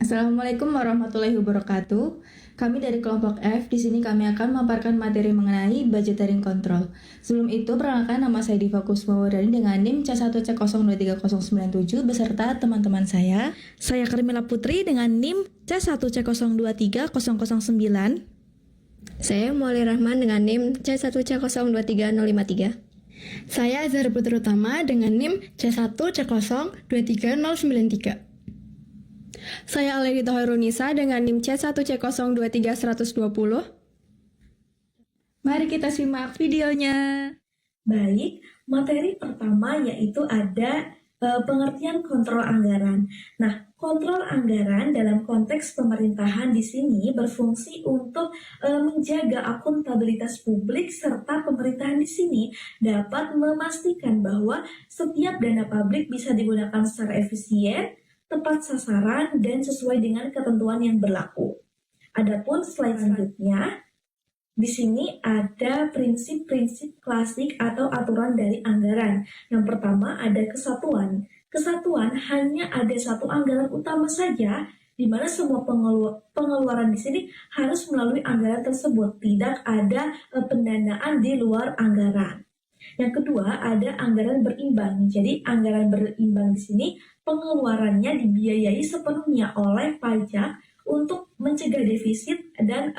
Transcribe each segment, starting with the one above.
Assalamualaikum warahmatullahi wabarakatuh. Kami dari kelompok F, di sini kami akan memaparkan materi mengenai budgetary control. Sebelum itu, perkenalkan nama saya Diva Kusmawardani dengan NIM C1C023097 beserta teman-teman saya. Saya Karmila Putri dengan NIM C1C023009. Saya Muali Rahman dengan NIM C1C023053. Saya Azhar Putra Utama dengan NIM C1C023093. Saya Alerita Hoirunisa dengan NIM C1C023120. Mari kita simak videonya. Baik, materi pertama yaitu ada pengertian kontrol anggaran. Nah, kontrol anggaran dalam konteks pemerintahan di sini berfungsi untuk menjaga akuntabilitas publik serta pemerintahan di sini dapat memastikan bahwa setiap dana publik bisa digunakan secara efisien, tepat sasaran, dan sesuai dengan ketentuan yang berlaku. Adapun slide selanjutnya, di sini ada prinsip-prinsip klasik atau aturan dari anggaran. Yang pertama ada kesatuan. Kesatuan hanya ada satu anggaran utama saja, di mana semua pengeluaran di sini harus melalui anggaran tersebut. Tidak ada pendanaan di luar anggaran. Yang kedua ada anggaran berimbang. Jadi anggaran berimbang di sini pengeluarannya dibiayai sepenuhnya oleh pajak untuk mencegah defisit dan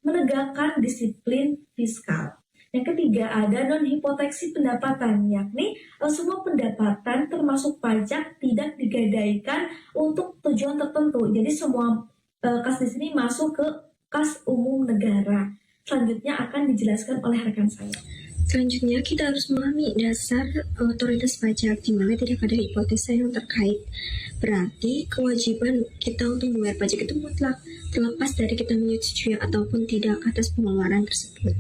menegakkan disiplin fiskal. Yang ketiga ada non-hipoteksi pendapatan, yakni semua pendapatan termasuk pajak tidak digadaikan untuk tujuan tertentu. Jadi semua kas di sini masuk ke kas umum negara. Selanjutnya akan dijelaskan oleh rekan saya. Selanjutnya, kita harus memahami dasar otoritas pajak, di mana tidak ada hipotesa yang terkait. Berarti, kewajiban kita untuk membayar pajak itu mutlak, terlepas dari kita menyetujui ataupun tidak atas pengeluaran tersebut.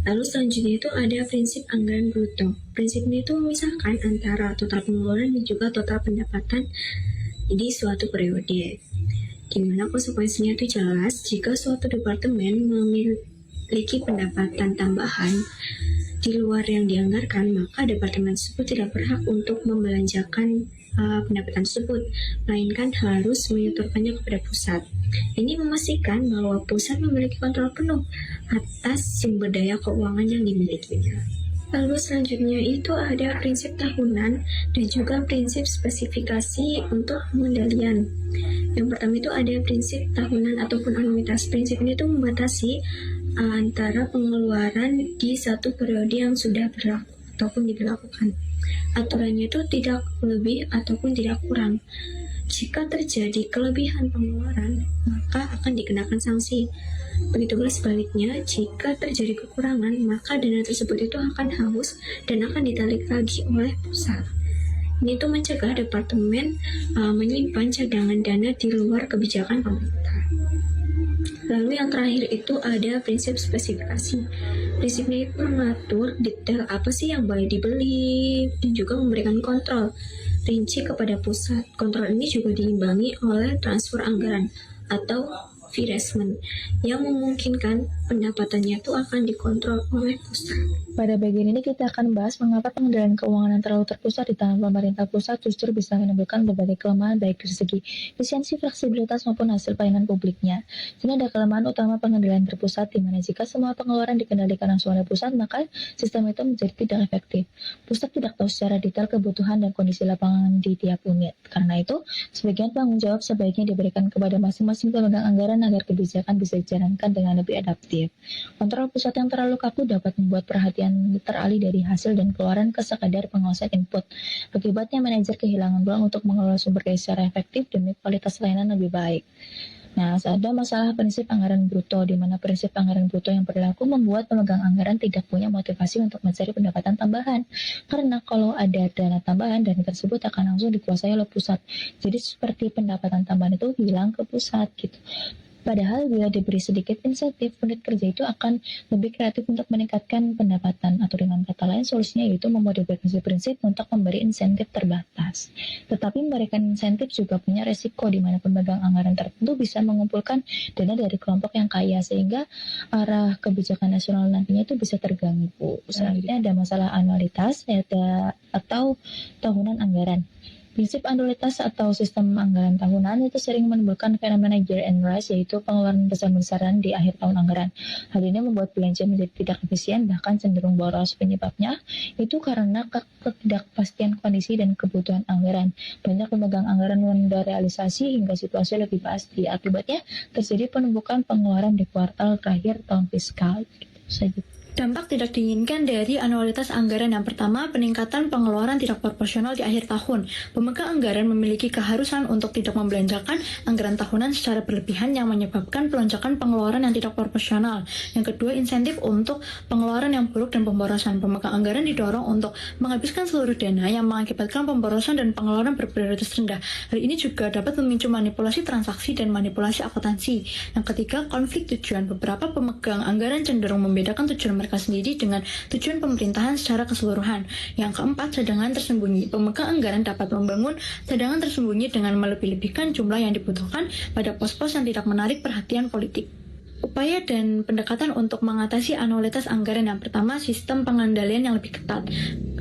Lalu selanjutnya itu ada prinsip anggaran bruto. Prinsip ini itu memisahkan antara total pengeluaran dan juga total pendapatan di suatu periode. Di mana konsekuensinya itu jelas jika suatu departemen memiliki pendapatan tambahan di luar yang dianggarkan, maka departemen tersebut tidak berhak untuk membelanjakan pendapatan tersebut, melainkan harus menyetorkannya kepada pusat. Ini memastikan bahwa pusat memiliki kontrol penuh atas sumber daya keuangan yang dimilikinya. Lalu selanjutnya itu ada prinsip tahunan dan juga prinsip spesifikasi untuk pengendalian. Yang pertama itu ada prinsip tahunan ataupun anuitas. Prinsip ini tuh membatasi antara pengeluaran di satu periode yang sudah berlaku ataupun diberlakukan. Aturannya itu tidak lebih ataupun tidak kurang. Jika terjadi kelebihan pengeluaran, maka akan dikenakan sanksi. Begitu pula sebaliknya, jika terjadi kekurangan, maka dana tersebut itu akan hangus dan akan ditarik lagi oleh pusat. Ini itu mencegah departemen menyimpan cadangan dana di luar kebijakan pemerintah. Lalu yang terakhir itu ada prinsip spesifikasi. Prinsipnya itu mengatur detail apa sih yang boleh dibeli dan juga memberikan kontrol rinci kepada pusat. Kontrol ini juga diimbangi oleh transfer anggaran atau investment yang memungkinkan pendapatannya itu akan dikontrol oleh pusat. Pada bagian ini kita akan membahas mengapa pengendalian keuangan yang terlalu terpusat di tangan pemerintah pusat justru bisa menimbulkan berbagai kelemahan baik dari segi efisiensi, fleksibilitas maupun hasil pelayanan publiknya. Jadi ada kelemahan utama pengendalian terpusat di mana jika semua pengeluaran dikendalikan langsung oleh pusat, maka sistem itu menjadi tidak efektif. Pusat tidak tahu secara detail kebutuhan dan kondisi lapangan di tiap unit. Karena itu, sebagian tanggung jawab sebaiknya diberikan kepada masing-masing pemegang anggaran agar kebijakan bisa dijalankan dengan lebih adaptif. Kontrol pusat yang terlalu kaku dapat membuat perhatian teralih dari hasil dan keluaran ke sekadar pengawasan input. Akibatnya manajer kehilangan peluang untuk mengelola sumber daya secara efektif demi kualitas layanan lebih baik. Nah, ada masalah prinsip anggaran bruto, di mana prinsip anggaran bruto yang berlaku membuat pemegang anggaran tidak punya motivasi untuk mencari pendapatan tambahan. Karena kalau ada dana tambahan, dana tersebut akan langsung dikuasai oleh pusat. Jadi seperti pendapatan tambahan itu hilang ke pusat gitu. Padahal bila diberi sedikit insentif, unit kerja itu akan lebih kreatif untuk meningkatkan pendapatan, atau dengan kata lain solusinya yaitu memodifikasi prinsip untuk memberi insentif terbatas. Tetapi memberikan insentif juga punya resiko di mana pemegang anggaran tertentu bisa mengumpulkan dana dari kelompok yang kaya sehingga arah kebijakan nasional nantinya itu bisa terganggu. Selanjutnya ada masalah anualitas atau tahunan anggaran. Prinsip anualitas atau sistem anggaran tahunan itu sering menimbulkan fenomena year end rush, yaitu pengeluaran besar-besaran di akhir tahun anggaran. Hal ini membuat belanja menjadi tidak efisien, bahkan cenderung boros. Penyebabnya itu karena ketidakpastian kondisi dan kebutuhan anggaran. Banyak pemegang anggaran menunda realisasi hingga situasi lebih pasti. Akibatnya terjadi penumpukan pengeluaran di kuartal terakhir tahun fiskal. Itu saja. Dampak tidak diinginkan dari anualitas anggaran yang pertama, peningkatan pengeluaran tidak proporsional di akhir tahun. Pemegang anggaran memiliki keharusan untuk tidak membelanjakan anggaran tahunan secara berlebihan yang menyebabkan pelonjakan pengeluaran yang tidak proporsional. Yang kedua, insentif untuk pengeluaran yang buruk dan pemborosan. Pemegang anggaran didorong untuk menghabiskan seluruh dana yang mengakibatkan pemborosan dan pengeluaran berprioritas rendah. Hal ini juga dapat memicu manipulasi transaksi dan manipulasi akuntansi. Yang ketiga, konflik tujuan. Beberapa pemegang anggaran cenderung membedakan tujuan mereka sendiri dengan tujuan pemerintahan secara keseluruhan. Yang keempat, cadangan tersembunyi. Pemegang anggaran dapat membangun cadangan tersembunyi dengan melebih-lebihkan jumlah yang dibutuhkan pada pos-pos yang tidak menarik perhatian politik. Upaya dan pendekatan untuk mengatasi anualitas anggaran yang pertama, sistem pengendalian yang lebih ketat.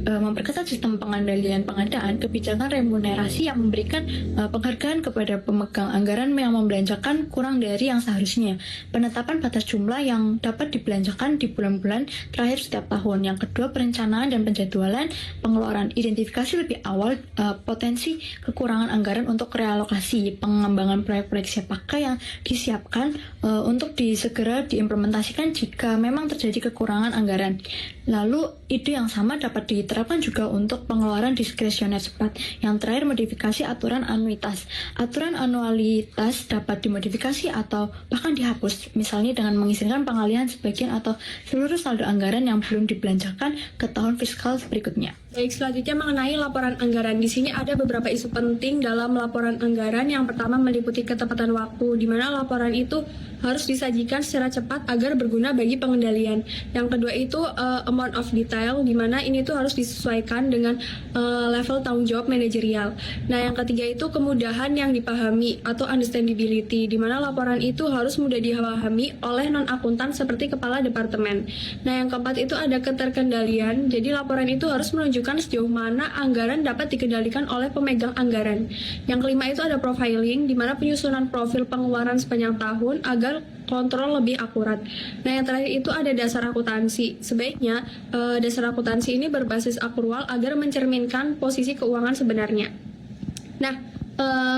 Memperketat sistem pengendalian pengadaan, kebijakan remunerasi yang memberikan penghargaan kepada pemegang anggaran yang membelanjakan kurang dari yang seharusnya. Penetapan batas jumlah yang dapat dibelanjakan di bulan-bulan terakhir setiap tahun. Yang kedua, perencanaan dan penjadwalan pengeluaran. Identifikasi lebih awal potensi kekurangan anggaran untuk realokasi, pengembangan proyek-proyek siap pakai yang disiapkan untuk segera diimplementasikan jika memang terjadi kekurangan anggaran. Lalu, ide yang sama dapat diterapkan juga untuk pengeluaran diskresioner cepat. Yang terakhir, modifikasi aturan anuitas. Aturan anualitas dapat dimodifikasi atau bahkan dihapus, misalnya dengan mengizinkan pengalihan sebagian atau seluruh saldo anggaran yang belum dibelanjakan ke tahun fiskal berikutnya. Baik, selanjutnya mengenai laporan anggaran. Di sini ada beberapa isu penting dalam laporan anggaran. Yang pertama, meliputi ketepatan waktu, di mana laporan itu harus disajikan secara cepat agar berguna bagi pengendalian. Yang kedua itu amount of detail, di mana ini tuh harus disesuaikan dengan level tanggung jawab manajerial. Nah, yang ketiga itu kemudahan yang dipahami atau understandability, di mana laporan itu harus mudah dipahami oleh non-akuntan seperti kepala departemen. Nah, yang keempat itu ada keterkendalian, jadi laporan itu harus menunjukkan sejauh mana anggaran dapat dikendalikan oleh pemegang anggaran. Yang kelima itu ada profiling, di mana penyusunan profil pengeluaran sepanjang tahun agar kontrol lebih akurat. Nah, yang terakhir itu ada dasar akuntansi. Sebaiknya dasar akuntansi ini berbasis akrual agar mencerminkan posisi keuangan sebenarnya. Nah,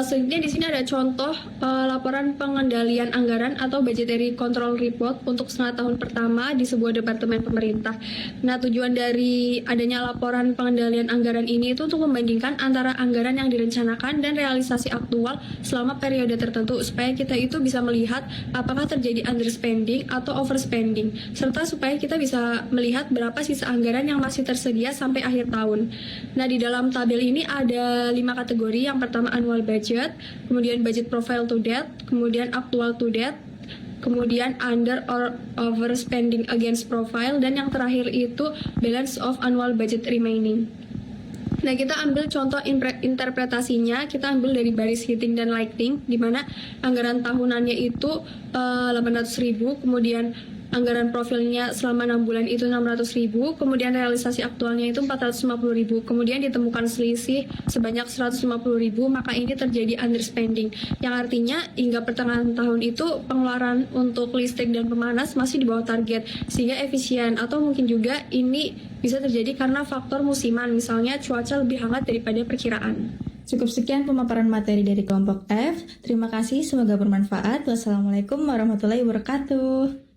selanjutnya di sini ada contoh laporan pengendalian anggaran atau budgetary control report untuk setengah tahun pertama di sebuah departemen pemerintah. Nah, tujuan dari adanya laporan pengendalian anggaran ini itu untuk membandingkan antara anggaran yang direncanakan dan realisasi aktual selama periode tertentu, supaya kita itu bisa melihat apakah terjadi underspending atau overspending, serta supaya kita bisa melihat berapa sisa anggaran yang masih tersedia sampai akhir tahun. Nah, di dalam tabel ini ada 5 kategori. Yang pertama annual budget, kemudian budget profile to debt, kemudian actual to debt, kemudian under or overspending against profile, dan yang terakhir itu balance of annual budget remaining. Nah, kita ambil contoh interpretasinya, kita ambil dari baris heating dan lighting, di mana anggaran tahunannya itu 800.000, kemudian anggaran profilnya selama 6 bulan itu 600.000, kemudian realisasi aktualnya itu 450.000, kemudian ditemukan selisih sebanyak 150.000, maka ini terjadi underspending, yang artinya hingga pertengahan tahun itu pengeluaran untuk listrik dan pemanas masih di bawah target, sehingga efisien, atau mungkin juga ini bisa terjadi karena faktor musiman, misalnya cuaca lebih hangat daripada perkiraan. Cukup sekian pemaparan materi dari kelompok F. Terima kasih, semoga bermanfaat. Wassalamualaikum warahmatullahi wabarakatuh.